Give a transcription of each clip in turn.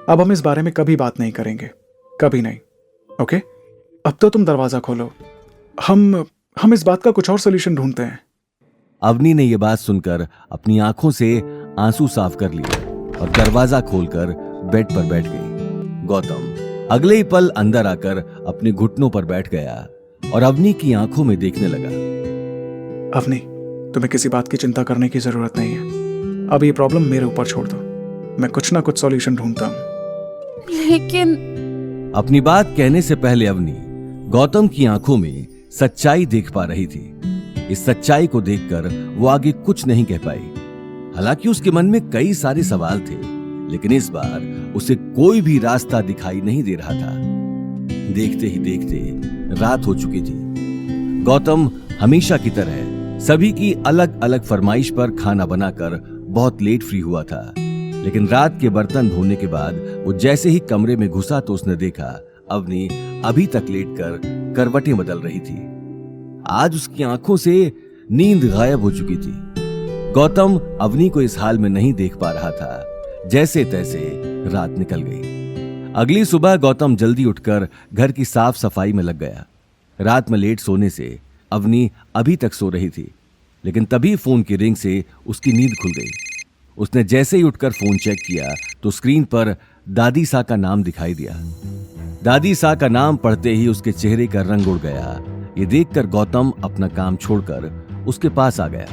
अब हम इस बारे में कभी बात नहीं करेंगे, कभी नहीं। ओके, अब तो तुम दरवाजा खोलो। हम इस बात का कुछ और सोल्यूशन ढूंढते हैं। अवनी ने यह बात सुनकर अपनी आंखों से आंसू साफ कर लिए और दरवाजा खोलकर बेड पर बैठ गई। गौतम अगले ही पल अंदर आकर अपने घुटनों पर बैठ गया और अवनी की आंखों में देखने लगा। अवनी, तुम्हें किसी बात की चिंता करने की जरूरत नहीं है। अब ये प्रॉब्लम मेरे ऊपर छोड़ दो, मैं कुछ ना कुछ सॉल्यूशन ढूंढता हूं। लेकिन अपनी बात कहने से पहले अवनी गौतम की आंखों में सच्चाई देख पा रही थी। इस सच्चाई को देखकर वो आगे कुछ नहीं कह पाई। हालांकि उसके मन में कई सारे सवाल थे, लेकिन इस बार उसे कोई भी रास्ता दिखाई नहीं दे रहा था। देखते ही देखते रात हो चुकी थी। गौतम हमेशा की तरह सभी की अलग अलग फरमाइश पर खाना बनाकर बहुत लेट फ्री हुआ था। लेकिन रात के बर्तन धोने के बाद वो जैसे ही कमरे में घुसा तो उसने देखा अवनी अभी तक लेटकर करवटें बदल रही थी। आज उसकी आंखों से नींद गायब हो चुकी थी। गौतम अवनी को इस हाल में नहीं देख पा रहा था। जैसे तैसे रात निकल गई। अगली सुबह गौतम जल्दी उठकर घर की साफ सफाई में लग गया। रात में लेट सोने से अवनी अभी तक सो रही थी, लेकिन तभी फोन की रिंग से उसकी नींद खुल गई। उसने जैसे ही उठकर फोन चेक किया तो स्क्रीन पर दादी सा का नाम दिखाई दिया। दादी सा का नाम पढ़ते ही उसके चेहरे का रंग उड़ गया। ये देखकर गौतम अपना काम छोड़कर उसके पास आ गया।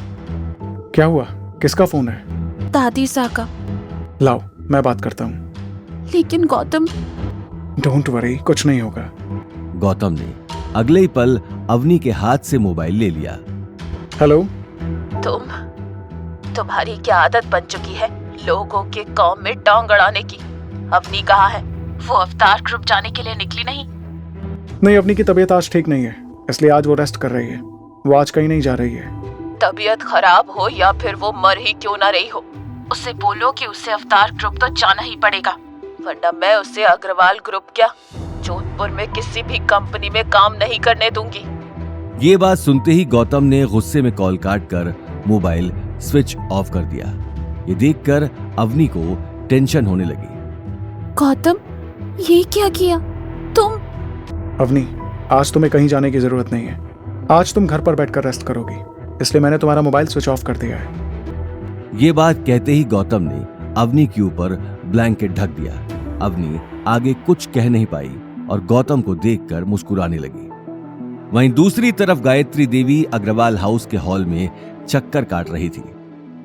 क्या हुआ? किसका फोन है? दादी सा का। लाओ, मैं बात करता हूं। लेकिन गौतम। डोंट वरी, कुछ नहीं होगा। गौतम ने अगले ही पल अवनी के हाथ से मोबाइल ले लिया। हेलो। तुम्हारी क्या आदत बन चुकी है लोगों के काम में टांग अड़ाने की? अवनी कहाँ है? वो अवतार ग्रुप जाने के लिए निकली नहीं? नहीं, अवनी की तबीयत आज ठीक नहीं है, इसलिए आज वो रेस्ट कर रही है। वो आज कहीं नहीं जा रही है। तबीयत खराब हो या फिर वो मर ही क्यों ना रही हो, उससे बोलो कि उसे अवतार ग्रुप तो जाना ही पड़ेगा, वरना मैं उसे अग्रवाल ग्रुप क्या जोधपुर में किसी भी कंपनी में काम नहीं करने दूंगी। ये बात सुनते ही गौतम ने गुस्से में कॉल काटकर मोबाइल स्विच ऑफ कर दिया। ये देखकर अवनी को टेंशन होने लगी। गौतम, ये क्या किया तुम? अवनी, आज तुम्हें कहीं जाने की जरूरत नहीं है। आज तुम घर पर बैठकर रेस्ट करोगी, इसलिए मैंने तुम्हारा मोबाइल स्विच ऑफ कर दिया है। ये बात कहते ही गौतम ने अवनी के ऊपर ब्लैंकेट ढक दिया। अवनी आगे कुछ कह नहीं पाई और गौतम को देखकर मुस्कुराने लगी। वहीं दूसरी तरफ गायत्री देवी अग्रवाल हाउस के हॉल में चक्कर काट रही थी।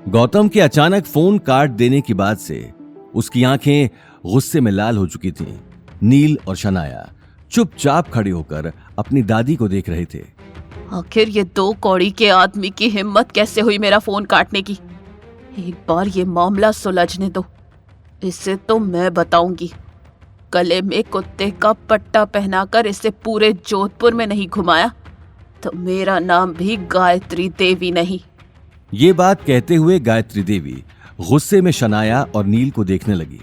गौतम के अचानक फोन काट देने की बात से उसकी आंखें गुस्से में लाल हो चुकी थीं। नील और शनाया चुपचाप खड़े होकर अपनी दादी को देख रहे थे। आखिर ये दो कौड़ी के आदमी की हिम्मत कैसे हुई मेरा फोन काटने की? एक बार ये मामला सुलझने दो, इसे तो मैं बताऊंगी। गले में कुत्ते का पट्टा पहनाकर इसे पूरे जोधपुर में नहीं घुमाया तो मेरा नाम भी गायत्री देवी नहीं। ये बात कहते हुए गायत्री देवी गुस्से में शनाया और नील को देखने लगी।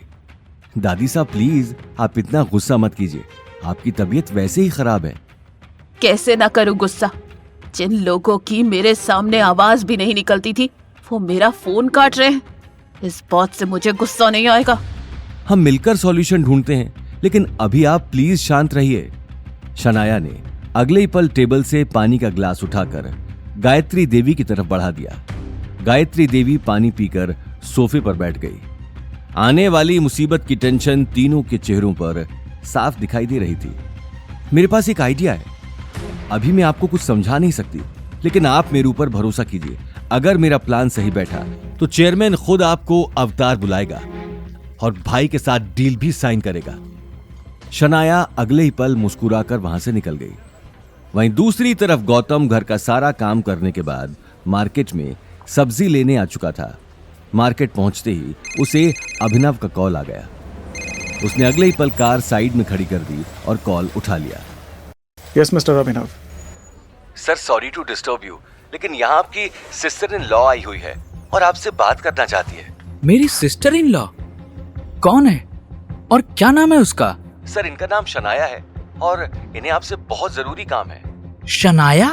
दादी साहब प्लीज, आप इतना गुस्सा मत कीजिए, आपकी तबीयत वैसे ही खराब है। कैसे ना करूं गुस्सा? जिन लोगों की मेरे सामने आवाज भी नहीं निकलती थी वो मेरा फोन काट रहे हैं। इस बात से मुझे गुस्सा नहीं आएगा। हम मिलकर सॉल्यूशन ढूंढते हैं, लेकिन अभी आप प्लीज शांत रहिए। शनाया ने अगले ही पल टेबल से पानी का ग्लास उठाकर गायत्री देवी की तरफ बढ़ा दिया। गायत्री देवी पानी पीकर सोफे पर बैठ गई। आने वाली मुसीबत की टेंशन तीनों के चेहरों पर साफ दिखाई दे रही थी। मेरे पास एक आइडिया है। अभी मैं आपको कुछ समझा नहीं सकती, लेकिन आप मेरे ऊपर भरोसा कीजिए। अगर मेरा प्लान सही बैठा तो चेयरमैन खुद आपको अवतार बुलाएगा और भाई के साथ डील भी साइन करेगा। शनाया अगले ही पल मुस्कुराकर वहां से निकल गई। वहीं दूसरी तरफ गौतम घर का सारा काम करने के बाद मार्केट में सब्जी लेने आ चुका था। मार्केट पहुंचते ही उसे अभिनव का कॉल आ गया। उसने अगले ही पल कार साइड में खड़ी कर दी और कॉल उठा लिया। Yes mister Abhinav. Sir sorry to disturb you, लेकिन यहाँ आपकी सिस्टर इन लॉ आई हुई है और आपसे बात करना चाहती है। मेरी सिस्टर इन लॉ? कौन है और क्या नाम है उसका? सर इनका नाम शनाया है और इन्हें आपसे बहुत जरूरी काम है। शनाया?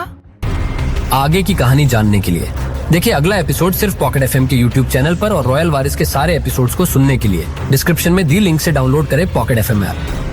आगे की कहानी जानने के लिए। देखिए अगला एपिसोड सिर्फ पॉकेट एफएम के यूट्यूब चैनल पर और रॉयल वारिस के सारे एपिसोड्स को सुनने के लिए डिस्क्रिप्शन में दी लिंक से डाउनलोड करें पॉकेट एफएम ऐप।